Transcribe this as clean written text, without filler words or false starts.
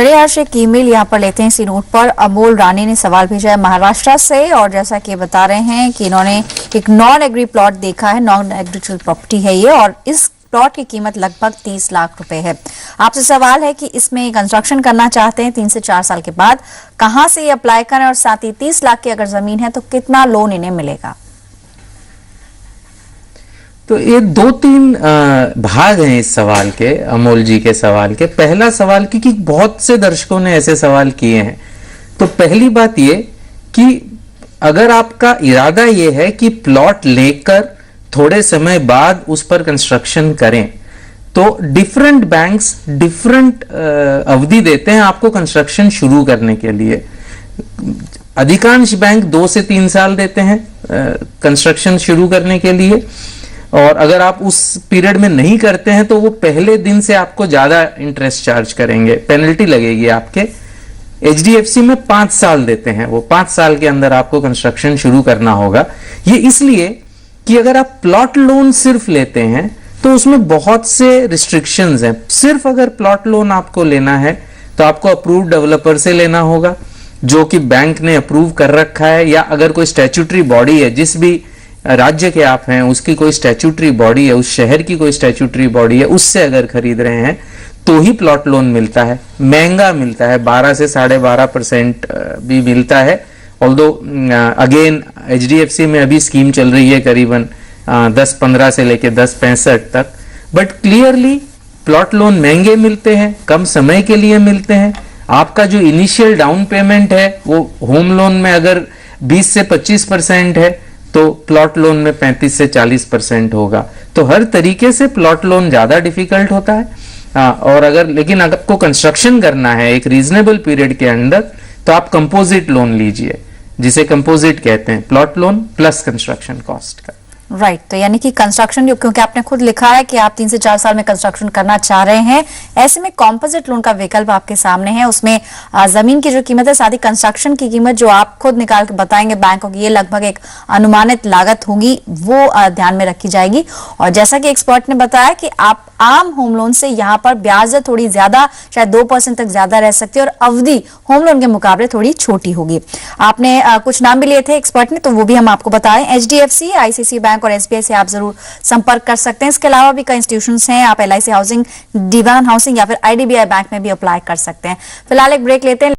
चलिए आज एक ईमेल यहाँ पर लेते हैं इसी नोट पर। अमोल रानी ने सवाल भेजा है महाराष्ट्र से और जैसा कि बता रहे हैं कि इन्होंने एक नॉन एग्री प्लॉट देखा है, नॉन एग्रीकल्चरल प्रॉपर्टी है ये और इस प्लॉट की कीमत लगभग 30 लाख रुपए है। आपसे सवाल है कि इसमें कंस्ट्रक्शन करना चाहते हैं 3 से 4 साल के बाद, कहां से ये अप्लाई करें और साथ ही 30 लाख की अगर जमीन है तो कितना लोन इन्हें मिलेगा। तो ये 2-3 भाग हैं इस सवाल के, अमोल जी के सवाल के। पहला सवाल क्योंकि बहुत से दर्शकों ने ऐसे सवाल किए हैं, तो पहली बात ये कि अगर आपका इरादा ये है कि प्लॉट लेकर थोड़े समय बाद उस पर कंस्ट्रक्शन करें, तो डिफरेंट बैंक्स डिफरेंट अवधि देते हैं आपको कंस्ट्रक्शन शुरू करने के लिए। अधिकांश बैंक 2 से 3 साल देते हैं कंस्ट्रक्शन शुरू करने के लिए, और अगर आप उस पीरियड में नहीं करते हैं तो वो पहले दिन से आपको ज्यादा इंटरेस्ट चार्ज करेंगे, पेनल्टी लगेगी आपके। एचडीएफसी में 5 साल देते हैं, वो 5 साल के अंदर आपको कंस्ट्रक्शन शुरू करना होगा। ये इसलिए कि अगर आप प्लॉट लोन सिर्फ लेते हैं तो उसमें बहुत से रिस्ट्रिक्शंस हैं। सिर्फ अगर प्लॉट लोन आपको लेना है तो आपको अप्रूव डेवलपर से लेना होगा जो कि बैंक ने अप्रूव कर रखा है, या अगर कोई स्टैट्यूटरी बॉडी है, जिस भी राज्य के आप हैं उसकी कोई स्टैट्यूटरी बॉडी है, उस शहर की कोई स्टैट्यूटरी बॉडी है, उससे अगर खरीद रहे हैं तो ही प्लॉट लोन मिलता है। महंगा मिलता है, 12 से 12.5% भी मिलता है। ऑल्दो अगेन एचडीएफसी में अभी स्कीम चल रही है करीबन 10-15 से लेके 10-65 तक, बट क्लियरली प्लॉट लोन महंगे मिलते हैं, कम समय के लिए मिलते हैं। आपका जो इनिशियल डाउन पेमेंट है वो होम लोन में अगर 20 से 25% है तो प्लॉट लोन में 35 से 40% होगा। तो हर तरीके से प्लॉट लोन ज्यादा डिफिकल्ट होता है। और लेकिन अगर आपको कंस्ट्रक्शन करना है एक रीजनेबल पीरियड के अंदर तो आप कंपोजिट लोन लीजिए, जिसे कंपोजिट कहते हैं, plot loan plus construction cost का। राइट, तो यानी कि कंस्ट्रक्शन, क्योंकि आपने खुद लिखा है कि आप 3 से 4 साल में कंस्ट्रक्शन करना चाह रहे हैं, ऐसे में कॉम्पोजिट लोन का विकल्प आपके सामने है। उसमें जमीन की जो कीमत है, साथ ही कंस्ट्रक्शन की कीमत जो आप खुद निकाल के बताएंगे बैंकों की, ये लगभग एक अनुमानित लागत होगी, वो ध्यान में रखी जाएगी। और जैसा कि एक्सपर्ट ने बताया कि आप आम होम लोन से यहाँ पर ब्याज दर थोड़ी ज्यादा, शायद 2% तक ज्यादा रह सकती है और अवधि होम लोन के मुकाबले थोड़ी छोटी होगी। आपने कुछ नाम भी लिए थे एक्सपर्ट ने, तो वो भी हम आपको बताएं। एचडीएफसी, आईसीआईसीआई बैंक और एसबीआई से आप जरूर संपर्क कर सकते हैं। इसके अलावा भी कई इंस्टीट्यूशंस हैं, आप एलआईसी हाउसिंग, दीवान हाउसिंग या फिर आईडीबीआई बैंक में भी अप्लाई कर सकते हैं। फिलहाल एक ब्रेक लेते हैं।